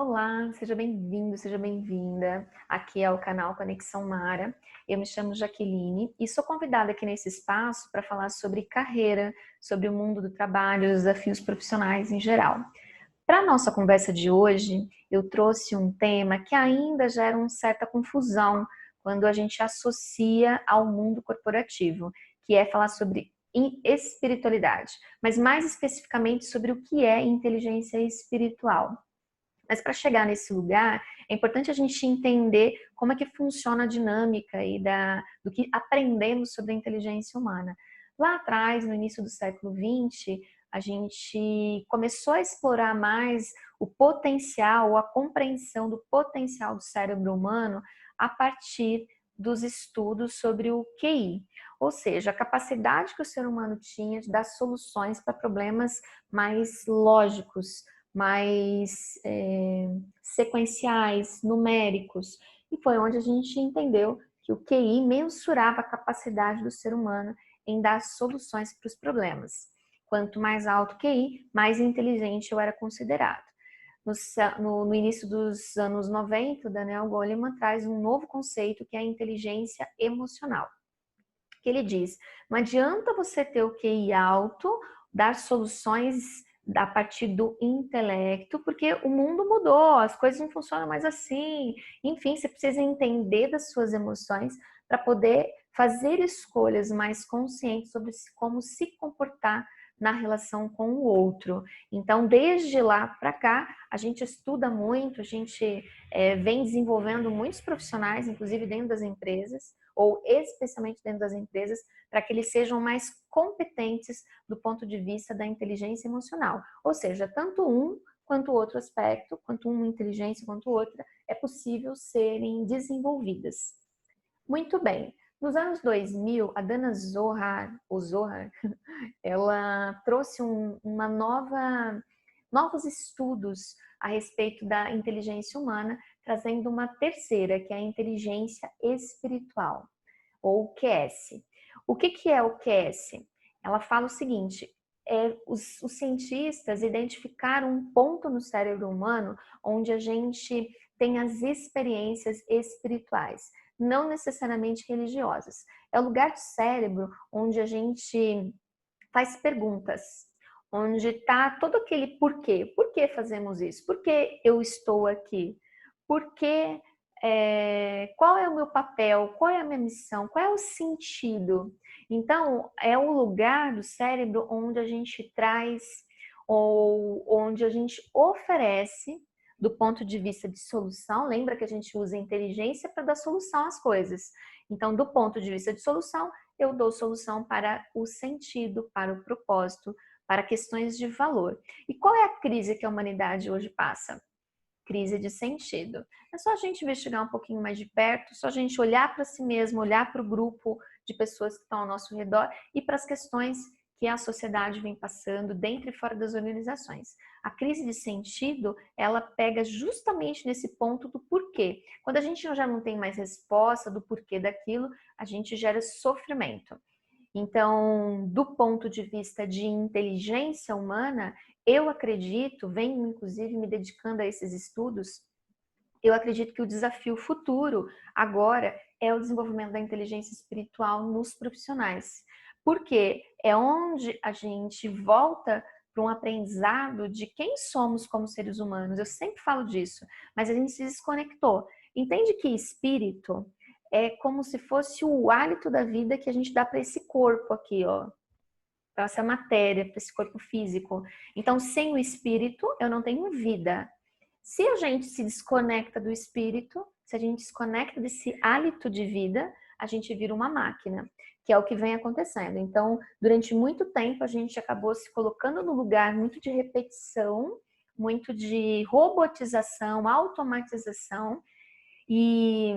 Olá, seja bem-vindo, seja bem-vinda. Aqui é o canal Conexão Mara. Eu me chamo Jaqueline e sou convidada aqui nesse espaço para falar sobre carreira, sobre o mundo do trabalho, os desafios profissionais em geral. Para a nossa conversa de hoje, eu trouxe um tema que ainda gera uma certa confusão quando a gente associa ao mundo corporativo, que é falar sobre espiritualidade, mas mais especificamente sobre o que é inteligência espiritual. Mas para chegar nesse lugar, é importante a gente entender como é que funciona a dinâmica do que aprendemos sobre a inteligência humana. Lá atrás, no início do século XX, a gente começou a explorar mais o potencial, ou a compreensão do potencial do cérebro humano a partir dos estudos sobre o QI, ou seja, a capacidade que o ser humano tinha de dar soluções para problemas mais lógicos, mais sequenciais, numéricos. E foi onde a gente entendeu que o QI mensurava a capacidade do ser humano em dar soluções para os problemas. Quanto mais alto o QI, mais inteligente eu era considerado. No início dos anos 90, Daniel Goleman traz um novo conceito que é a inteligência emocional. Que ele diz, não adianta você ter o QI alto, dar soluções a partir do intelecto, porque o mundo mudou, as coisas não funcionam mais assim. Enfim, você precisa entender das suas emoções para poder fazer escolhas mais conscientes sobre como se comportar na relação com o outro. Então, desde lá para cá, a gente estuda muito, a gente vem desenvolvendo muitos profissionais, inclusive dentro das empresas, ou especialmente dentro das empresas, para que eles sejam mais competentes do ponto de vista da inteligência emocional. Ou seja, tanto um quanto o outro aspecto, quanto uma inteligência quanto outra, é possível serem desenvolvidas. Muito bem. Nos anos 2000, a Dana Zohar, ela trouxe novos estudos a respeito da inteligência humana, trazendo uma terceira, que é a inteligência espiritual, ou QS. O que é o QS? Ela fala o seguinte, os cientistas identificaram um ponto no cérebro humano onde a gente tem as experiências espirituais, não necessariamente religiosas. É o lugar do cérebro onde a gente faz perguntas, onde está todo aquele porquê. Por que fazemos isso? Por que eu estou aqui? Por que, qual é o meu papel? Qual é a minha missão? Qual é o sentido? Então, é o lugar do cérebro onde a gente traz ou onde a gente oferece do ponto de vista de solução. Lembra que a gente usa a inteligência para dar solução às coisas. Então, do ponto de vista de solução, eu dou solução para o sentido, para o propósito, para questões de valor. E qual é a crise que a humanidade hoje passa? Crise de sentido. É só a gente investigar um pouquinho mais de perto, só a gente olhar para si mesmo, olhar para o grupo de pessoas que estão ao nosso redor e para as questões que a sociedade vem passando dentro e fora das organizações. A crise de sentido, ela pega justamente nesse ponto do porquê. Quando a gente já não tem mais resposta do porquê daquilo, a gente gera sofrimento. Então, do ponto de vista de inteligência humana, eu acredito, venho inclusive me dedicando a esses estudos, eu acredito que o desafio futuro agora é o desenvolvimento da inteligência espiritual nos profissionais. Porque é onde a gente volta para um aprendizado de quem somos como seres humanos. Eu sempre falo disso, mas a gente se desconectou. Entende que espírito é como se fosse o hálito da vida que a gente dá para esse corpo aqui, ó, para essa matéria, para esse corpo físico. Então, sem o espírito, eu não tenho vida. Se a gente se desconecta do espírito, se a gente desconecta desse hálito de vida, a gente vira uma máquina, que é o que vem acontecendo. Então, durante muito tempo, a gente acabou se colocando no lugar muito de repetição, muito de robotização, automatização, e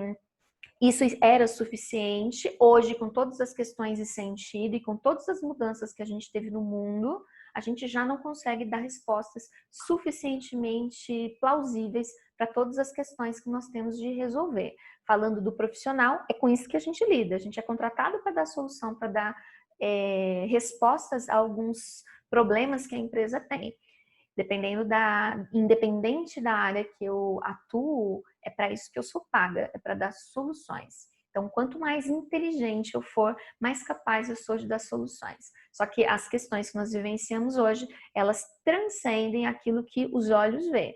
isso era suficiente. Hoje, com todas as questões de sentido e com todas as mudanças que a gente teve no mundo, a gente já não consegue dar respostas suficientemente plausíveis para todas as questões que nós temos de resolver. Falando do profissional, é com isso que a gente lida. A gente é contratado para dar solução, para dar respostas a alguns problemas que a empresa tem. Independente da área que eu atuo, é para isso que eu sou paga, é para dar soluções. Então, quanto mais inteligente eu for, mais capaz eu sou de dar soluções. Só que as questões que nós vivenciamos hoje, elas transcendem aquilo que os olhos veem.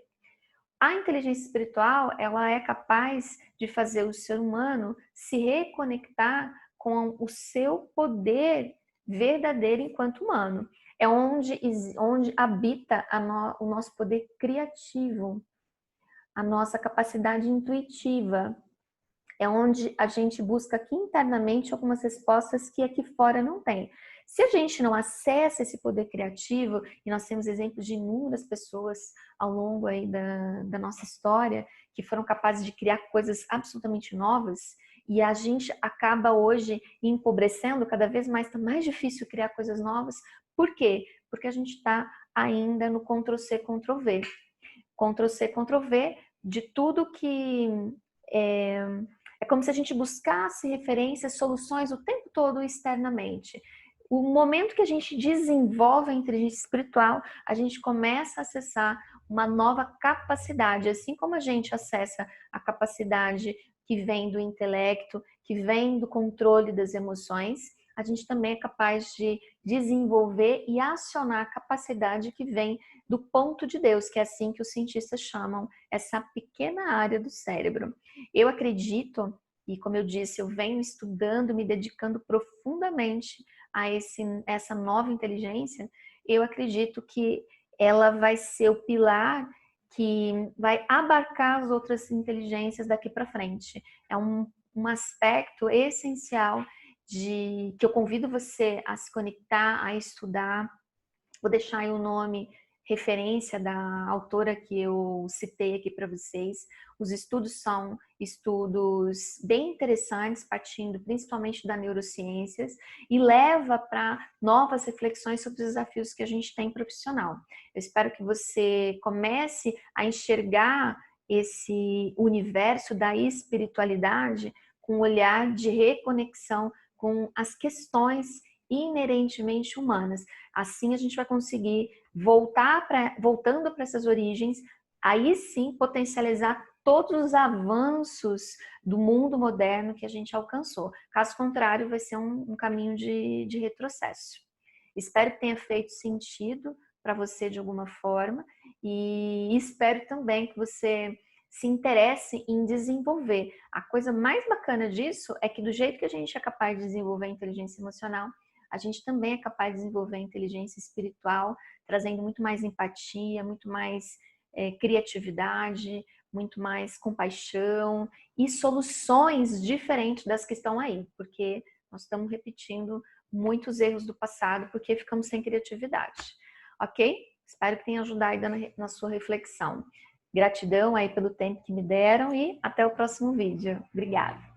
A inteligência espiritual, ela é capaz de fazer o ser humano se reconectar com o seu poder verdadeiro enquanto humano. É onde habita o nosso poder criativo, a nossa capacidade intuitiva. É onde a gente busca aqui internamente algumas respostas que aqui fora não tem. Se a gente não acessa esse poder criativo, e nós temos exemplos de inúmeras pessoas ao longo aí da nossa história que foram capazes de criar coisas absolutamente novas, e a gente acaba hoje empobrecendo, cada vez mais está mais difícil criar coisas novas. Por quê? Porque a gente está ainda no Ctrl+C, Ctrl+V. Ctrl+C, Ctrl+V de tudo que é como se a gente buscasse referências, soluções o tempo todo externamente. O momento que a gente desenvolve a inteligência espiritual, a gente começa a acessar uma nova capacidade, assim como a gente acessa a capacidade que vem do intelecto, que vem do controle das emoções, a gente também é capaz de desenvolver e acionar a capacidade que vem do ponto de Deus, que é assim que os cientistas chamam essa pequena área do cérebro. Eu acredito, e como eu disse, eu venho estudando, me dedicando profundamente a essa nova inteligência, eu acredito que ela vai ser o pilar que vai abarcar as outras inteligências daqui para frente. É um aspecto essencial que eu convido você a se conectar, a estudar. Vou deixar aí o nome, referência da autora que eu citei aqui para vocês. Os estudos são estudos bem interessantes, partindo principalmente da neurociências, e leva para novas reflexões sobre os desafios que a gente tem profissional. Eu espero que você comece a enxergar esse universo da espiritualidade com um olhar de reconexão com as questões inerentemente humanas. Assim a gente vai conseguir voltando para essas origens, aí sim potencializar todos os avanços do mundo moderno que a gente alcançou. Caso contrário, vai ser um caminho de retrocesso. Espero que tenha feito sentido para você de alguma forma e espero também que você se interesse em desenvolver. A coisa mais bacana disso é que do jeito que a gente é capaz de desenvolver a inteligência emocional, a gente também é capaz de desenvolver a inteligência espiritual, trazendo muito mais empatia, muito mais criatividade, muito mais compaixão e soluções diferentes das que estão aí, porque nós estamos repetindo muitos erros do passado porque ficamos sem criatividade, ok? Espero que tenha ajudado na sua reflexão. Gratidão aí pelo tempo que me deram e até o próximo vídeo. Obrigada!